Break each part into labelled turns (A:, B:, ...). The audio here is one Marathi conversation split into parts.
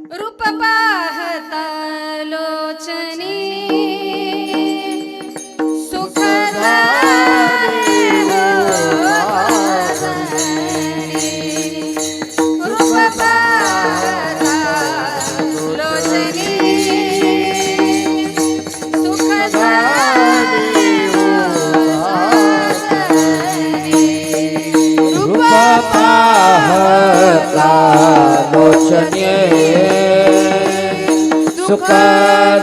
A: रूप पाहता लोचनी सुख झाले हो साजनी। रूप पाहता लोचनी सुख झाले हो साजनी। रूप
B: पाहता लोचने सुख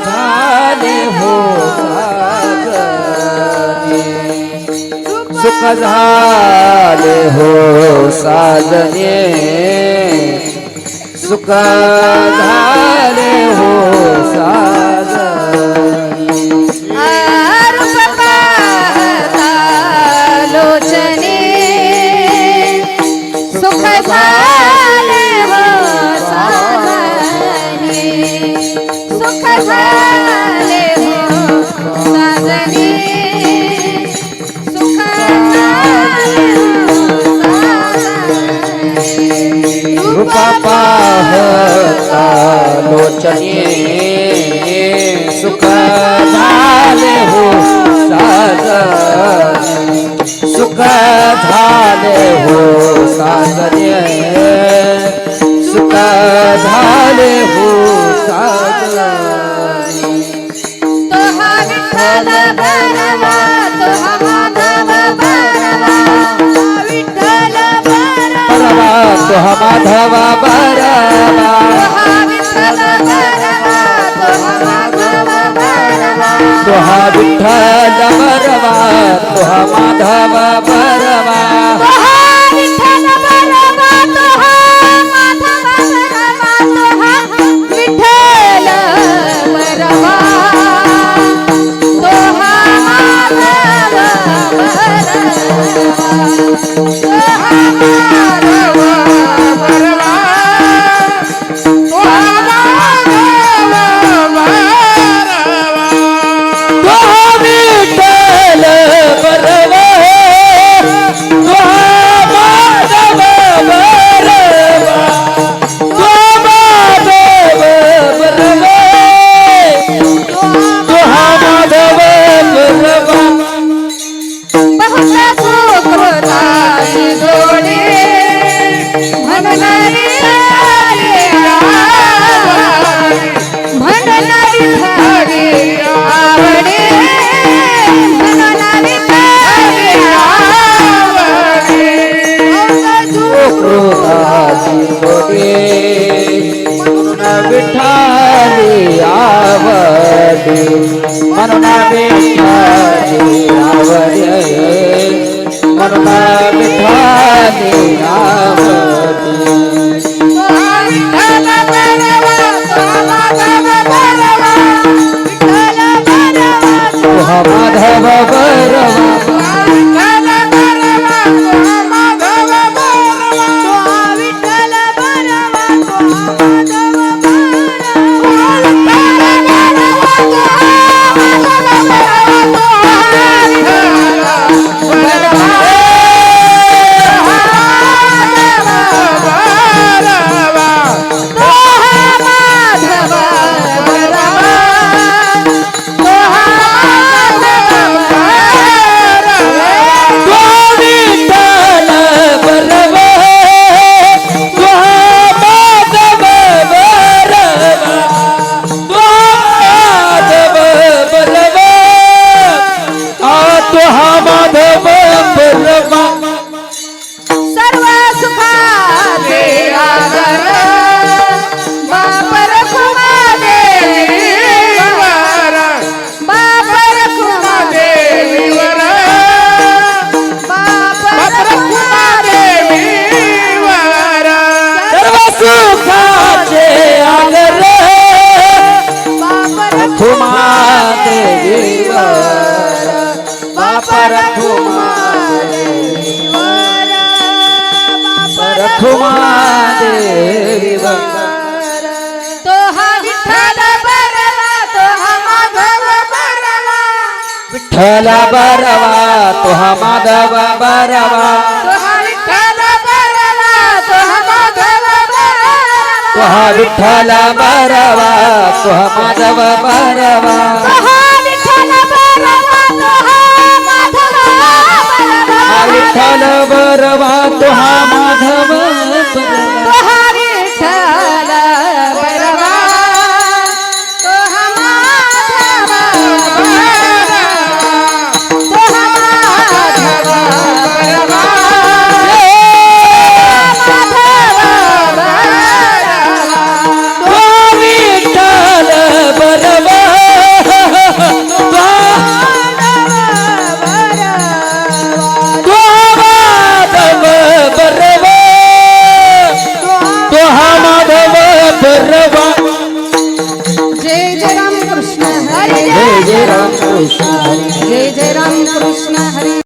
B: झाले हो साजने। सुख झाले हो साजने। सुख झाले हो साजने।
A: रूप पाहता लोचनी सुख झाले हो साजनी। सुख झाले हो साजनी। सुख झाले हो साजनी।
B: रूप पाहता लोचने सुख झाले हो साजने। सुख झाले हो साजने। सुख झाले हो साजने।
A: तो हा विठ्ठल बरवा तो हा माधव बरवा। विठ्ठल बरवा
B: तो हा माधव बरवा।
A: तो हा विठ्ठल बरवा तो हा माधव बरवा।
B: तो हा विठ्ठल बरवा तो हा माधव बरवा।
A: तो हा विठ्ठल बरवा तो हा माधव बरवा। तो हा विठ्ठल बरवा तो हा माधव बरवा। तो हा माधव बरवा तो हा माधव बरवा।
B: तो हा विठ्ठल बरवा तो हा माधव बरवा। तो माधव बरवा तो हा माधव बरवा।
A: बहुत सुकृताची जोडी म्हणणारी हरी आवडी। म्हणणारी हरी आवडी। म्हणणारी हरी आवडी।
B: सुकृताची जोडी म्हणून विठ्ठली आवडी। म्हणून विठ्ठली आवडी। म्हणून विठ्ठली आवडी।
A: तो हा विठ्ठल बरवा तो हा माधव बरवा। विठ्ठल बरवा
B: तो हा माधव बरवा।
A: तो हा विठ्ठल बरवा तो हा माधव बरवा। तो हा विठ्ठल बरवा तो हा माधव बरवा। तो हा विठ्ठल बरवा तो हा माधव बरवा। तो हा विठ्ठल बरवा तो हा माधव बरवा। तो हा माधव बरवा।
B: तो विठ्ठल बरवा तो हा माधव बरवा। तो माधव बरवा तो हा माधव बरवा।
A: सर्व सुखाचे आगर बापर देवीवर। बापर देवीवर। बापर देवीवर।
B: सर्व सुखाचे आगर
A: बापर
B: खुमा देवीवर। बापर खुमा
A: देवीवर। बापर
B: खुमा देवीवर।
A: तो हा विठ्ठल बरवा तो हा माधव बरवा।
B: विठ्ठल बरवा तो हा माधव बरवा.
A: तो हा विठ्ठल बरवा तो हा माधव बरवा।
B: तुहा विठ्ठल बरवा तुहा माधव बरवा
A: तुहा विठ्ठल बरवा तुहा माधव बरवा
B: विठ्ठल बरवा तुहा माधव
A: तुहा विठ्ठल बरवा तुहा माधव बरवा तुहा माधव बरवा
B: विठ्ठल बरवा तुहा माधव बरवा
A: जय जय राम कृष्ण हरी
B: जय जय राम कृष्ण
A: जय जय राम कृष्ण हरी